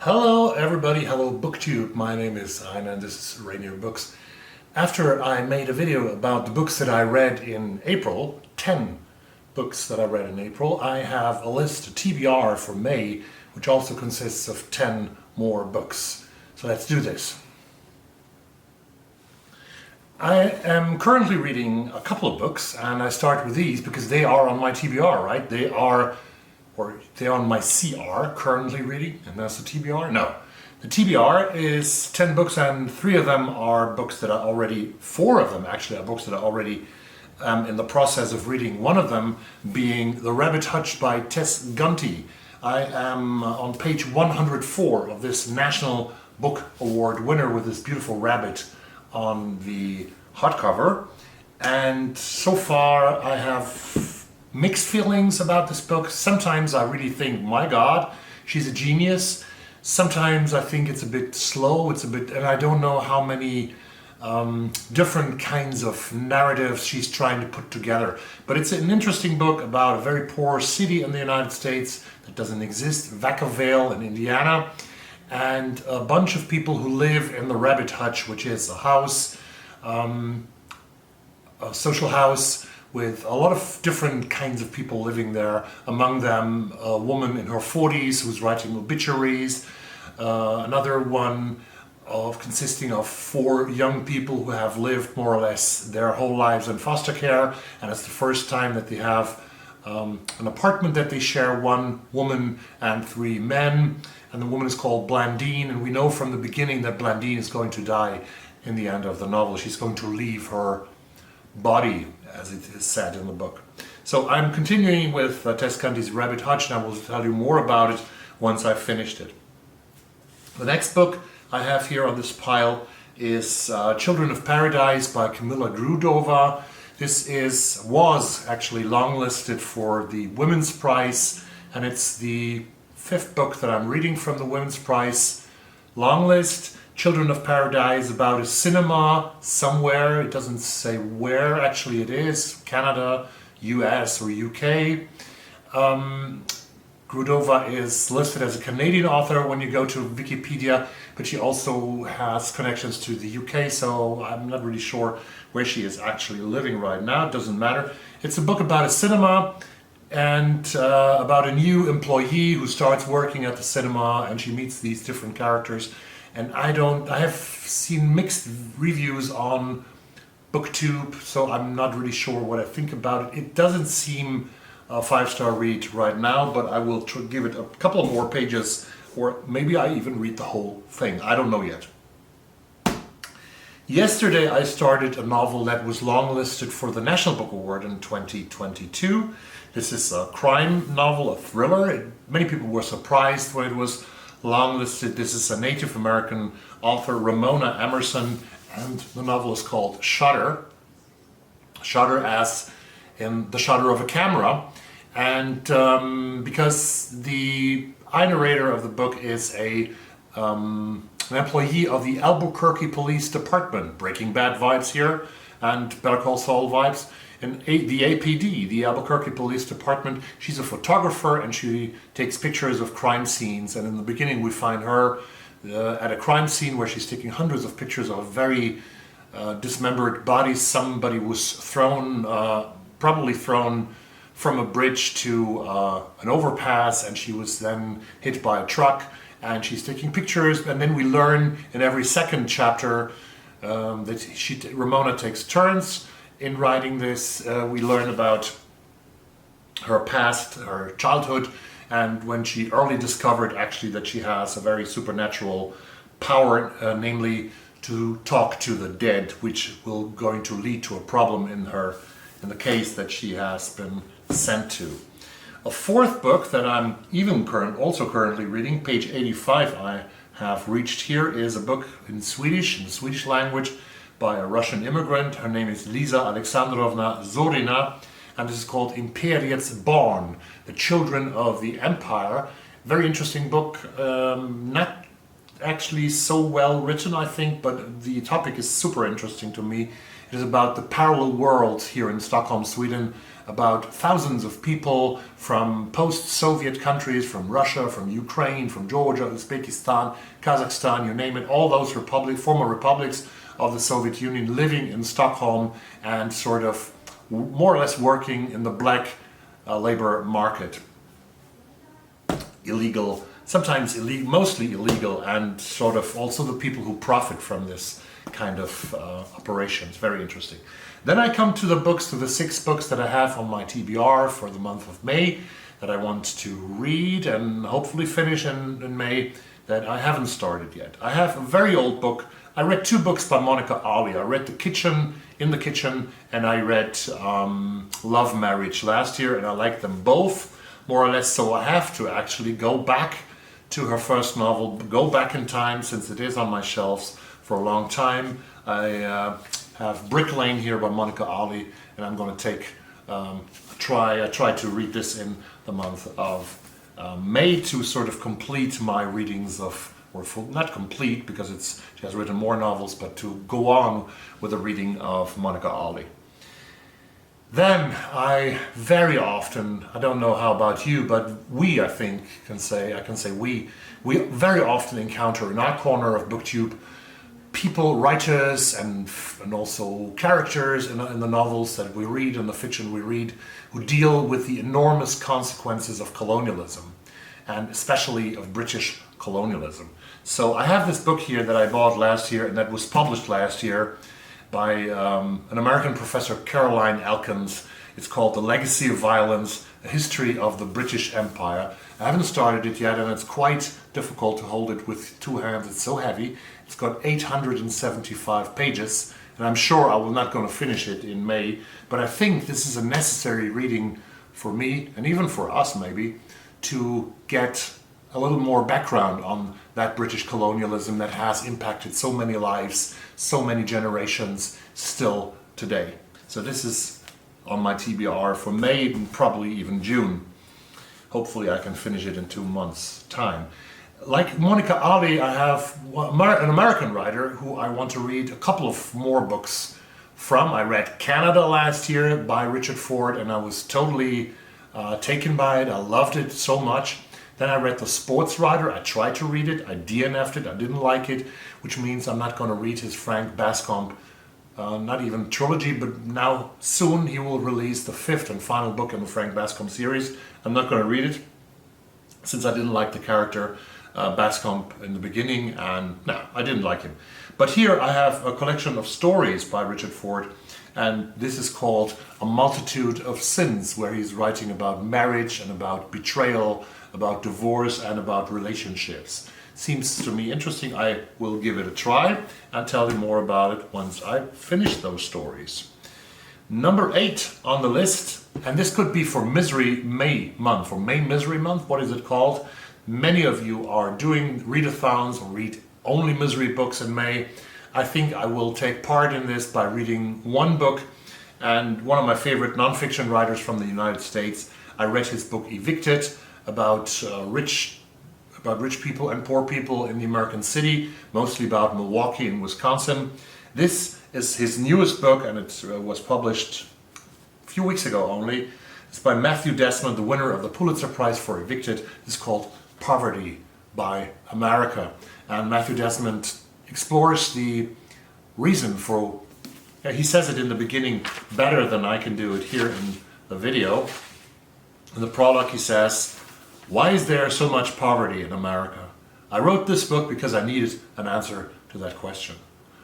Hello everybody, hello BookTube. My name is Heine and this is Rainier Books. After I made a video about the books that I read in April, 10 books that I read in April, I have a list, a TBR for May, which also consists of 10 more books. So let's do this. I am currently reading a couple of books and I start with these because they are on my TBR, right? They're on my CR, currently reading, and that's the TBR? No. The TBR is 10 books and 3 of them are books that I already, 4 of them actually are books that I already in the process of reading. One of them being The Rabbit Hutch by Tess Gunty. I am on page 104 of this National Book Award winner with this beautiful rabbit on the hardcover. And so far I have mixed feelings about this book. Sometimes I really think, my God, she's a genius. Sometimes I think it's a bit slow, and I don't know how many different kinds of narratives she's trying to put together. But it's an interesting book about a very poor city in the United States that doesn't exist, Vacaville in Indiana, and a bunch of people who live in the Rabbit Hutch, which is a house, a social house, with a lot of different kinds of people living there, among them a woman in her 40s who's writing obituaries, another one consisting of 4 young people who have lived more or less their whole lives in foster care, and it's the first time that they have an apartment that they share, 1 woman and 3 men, and the woman is called Blandine, and we know from the beginning that Blandine is going to die in the end of the novel. She's going to leave her body, as it is said in the book. So I'm continuing with Tess Gunty's Rabbit Hutch, and I will tell you more about it once I've finished it. The next book I have here on this pile is Children of Paradise by Camilla Grudova. This was actually longlisted for the Women's Prize, and it's the 5th book that I'm reading from the Women's Prize long list. Children of Paradise, about a cinema somewhere, it doesn't say where actually it is, Canada, US or UK. Grudova is listed as a Canadian author when you go to Wikipedia, but she also has connections to the UK, so I'm not really sure where she is actually living right now. It doesn't matter. It's a book about a cinema and about a new employee who starts working at the cinema, and she meets these different characters. And I have seen mixed reviews on BookTube, so I'm not really sure what I think about it. It doesn't seem a 5-star read right now, but I will give it a couple more pages, or maybe I even read the whole thing. I don't know yet. Yesterday I started a novel that was longlisted for the National Book Award in 2022. This is a crime novel, a thriller. Many people were surprised when it was longlisted. This is a Native American author, Ramona Emerson, and the novel is called Shutter. Shutter as in the shutter of a camera. And because the narrator of the book is an employee of the Albuquerque Police Department, Breaking Bad vibes here, and Better Call Saul vibes. In the APD, the Albuquerque Police Department, she's a photographer and she takes pictures of crime scenes. And in the beginning we find her at a crime scene where she's taking hundreds of pictures of very dismembered bodies. Somebody was thrown, probably thrown from a bridge to an overpass, and she was then hit by a truck, and she's taking pictures. And then we learn in every second chapter that Ramona takes turns in writing this. We learn about her past, her childhood, and when she early discovered actually that she has a very supernatural power, namely to talk to the dead, which will going to lead to a problem in the case that she has been sent to. A 4th book that I'm also currently reading, page 85 I have reached here, is a book in the Swedish language, by a Russian immigrant. Her name is Lisa Alexandrovna Zorina, and this is called Imperiets Barn, The Children of the Empire. Very interesting book, not actually so well written, I think, but the topic is super interesting to me. It is about the parallel world here in Stockholm, Sweden, about thousands of people from post-Soviet countries, from Russia, from Ukraine, from Georgia, Uzbekistan, Kazakhstan, you name it, all those former republics of the Soviet Union living in Stockholm and sort of more or less working in the black labor market. Illegal, sometimes illegal, mostly illegal, and sort of also the people who profit from this kind of operations. Very interesting. Then I come to the books, to the 6 books that I have on my TBR for the month of May that I want to read and hopefully finish in May that I haven't started yet. I have a very old book. I read 2 books by Monica Ali. I read In the Kitchen, and I read Love Marriage last year, and I liked them both more or less, so I have to actually go back to her first novel, go back in time since it is on my shelves for a long time. I have Brick Lane here by Monica Ali, and I'm going to take I try to read this in the month of May to sort of complete my readings of, or not complete because she has written more novels, but to go on with the reading of Monica Ali. Then I very often, I don't know how about you, but I can say we very often encounter in our corner of BookTube people, writers, and also characters in the novels that we read and the fiction we read who deal with the enormous consequences of colonialism, and especially of British colonialism. So I have this book here that I bought last year and that was published last year by an American professor, Caroline Elkins. It's called The Legacy of Violence, A History of the British Empire. I haven't started it yet, and it's quite difficult to hold it with 2 hands. It's so heavy. It's got 875 pages, and I'm sure I will not going to finish it in May, but I think this is a necessary reading for me, and even for us maybe, to get a little more background on that British colonialism that has impacted so many lives, so many generations still today. So this is on my TBR for May and probably even June. Hopefully I can finish it in 2 months' time. Like Monica Ali, I have an American writer who I want to read a couple of more books from. I read Canada last year by Richard Ford, and I was totally taken by it. I loved it so much. Then I read The Sports Writer. I tried to read it. I DNF'd it. I didn't like it, which means I'm not going to read his Frank Bascombe, not even trilogy, but now soon he will release the 5th and final book in the Frank Bascombe series. I'm not going to read it since I didn't like the character Bascombe in the beginning, and no, I didn't like him. But here I have a collection of stories by Richard Ford, and this is called A Multitude of Sins, where he's writing about marriage and about betrayal, about divorce and about relationships. Seems to me interesting. I will give it a try and tell you more about it once I finish those stories. Number 8 on the list, and this could be for Misery May month, or May Misery month, what is it called? Many of you are doing readathons or read only misery books in May. I think I will take part in this by reading one book, and one of my favorite nonfiction writers from the United States. I read his book Evicted, about rich people and poor people in the American city, mostly about Milwaukee and Wisconsin. This is his newest book, and it was published a few weeks ago only. It's by Matthew Desmond, the winner of the Pulitzer Prize for Evicted. It's called Poverty by America. And Matthew Desmond explores the reason for, he says it in the beginning better than I can do it here in the video. In the prologue he says, "Why is there so much poverty in America? I wrote this book because I needed an answer to that question.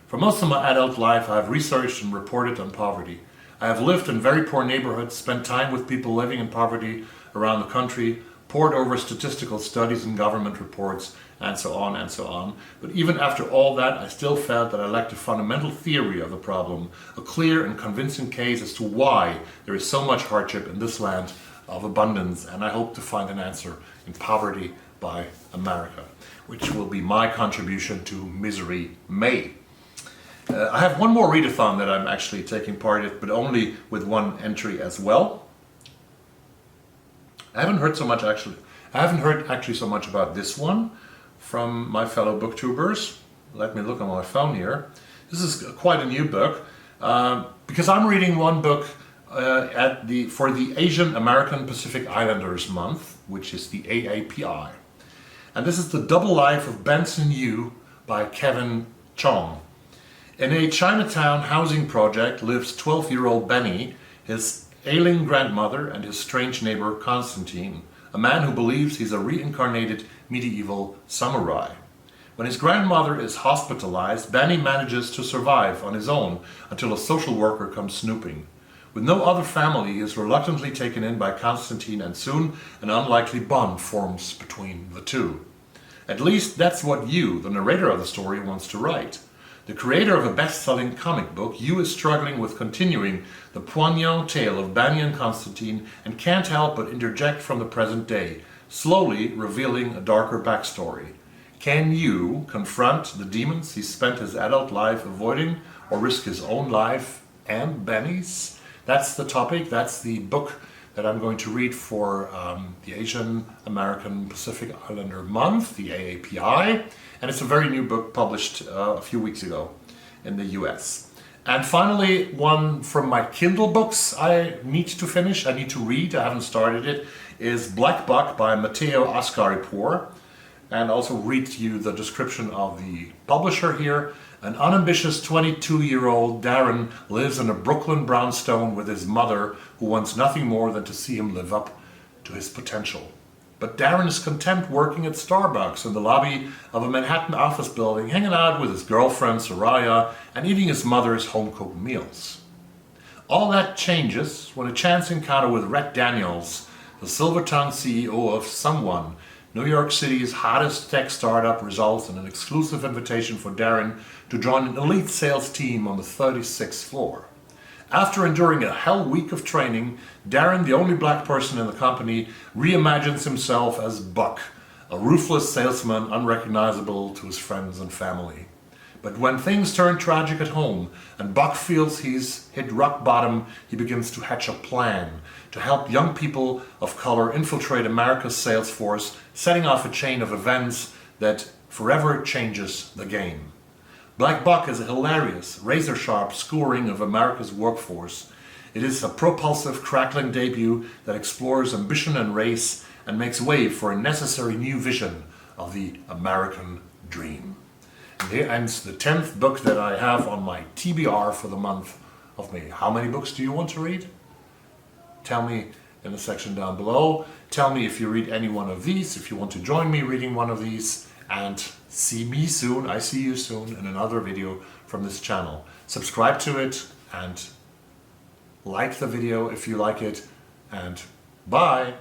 For most of my adult life, I have researched and reported on poverty. I have lived in very poor neighborhoods, spent time with people living in poverty around the country, pored over statistical studies and government reports, and so on and so on. But even after all that, I still felt that I lacked a fundamental theory of the problem, a clear and convincing case as to why there is so much hardship in this land of abundance, and I hope to find an answer in Poverty by America," which will be my contribution to Misery May. I have one more readathon that I'm actually taking part in, but only with one entry as well. I haven't heard actually so much about this one from my fellow booktubers. Let me look on my phone here. This is quite a new book, because I'm reading one book for the Asian American Pacific Islanders Month, which is the AAPI. And this is The Double Life of Benson Yu by Kevin Chong. In a Chinatown housing project lives 12-year-old Benny, his ailing grandmother, and his strange neighbor Constantine, a man who believes he's a reincarnated medieval samurai. When his grandmother is hospitalized, Benny manages to survive on his own until a social worker comes snooping. With no other family, he is reluctantly taken in by Constantine, and soon an unlikely bond forms between the two. At least that's what Yu, the narrator of the story, wants to write. The creator of a best-selling comic book, Yu is struggling with continuing the poignant tale of Benny and Constantine and can't help but interject from the present day, slowly revealing a darker backstory. Can Yu confront the demons he spent his adult life avoiding, or risk his own life and Benny's? That's the topic, that's the book that I'm going to read for the Asian American Pacific Islander Month, the AAPI. And it's a very new book published a few weeks ago in the US. And finally, one from my Kindle books I need to finish, I need to read, I haven't started it, is Black Buck by Mateo Askari. And also read to you the description of the publisher here. An unambitious 22-year-old Darren lives in a Brooklyn brownstone with his mother, who wants nothing more than to see him live up to his potential. But Darren is content working at Starbucks in the lobby of a Manhattan office building, hanging out with his girlfriend Soraya and eating his mother's home-cooked meals. All that changes when a chance encounter with Rhett Daniels, the silver-tongued CEO of Someone, New York City's hottest tech startup, results in an exclusive invitation for Darren to join an elite sales team on the 36th floor. After enduring a hell week of training, Darren, the only black person in the company, reimagines himself as Buck, a ruthless salesman unrecognizable to his friends and family. But when things turn tragic at home and Buck feels he's hit rock bottom, he begins to hatch a plan to help young people of color infiltrate America's sales force, setting off a chain of events that forever changes the game. Black Buck is a hilarious, razor-sharp skewering of America's workforce. It is a propulsive, crackling debut that explores ambition and race and makes way for a necessary new vision of the American dream. And here ends the 10th book that I have on my TBR for the month of May. How many books do you want to read? Tell me in the section down below. Tell me if you read any one of these, if you want to join me reading one of these, and see me soon, I see you soon in another video from this channel. Subscribe to it and like the video if you like it, and bye!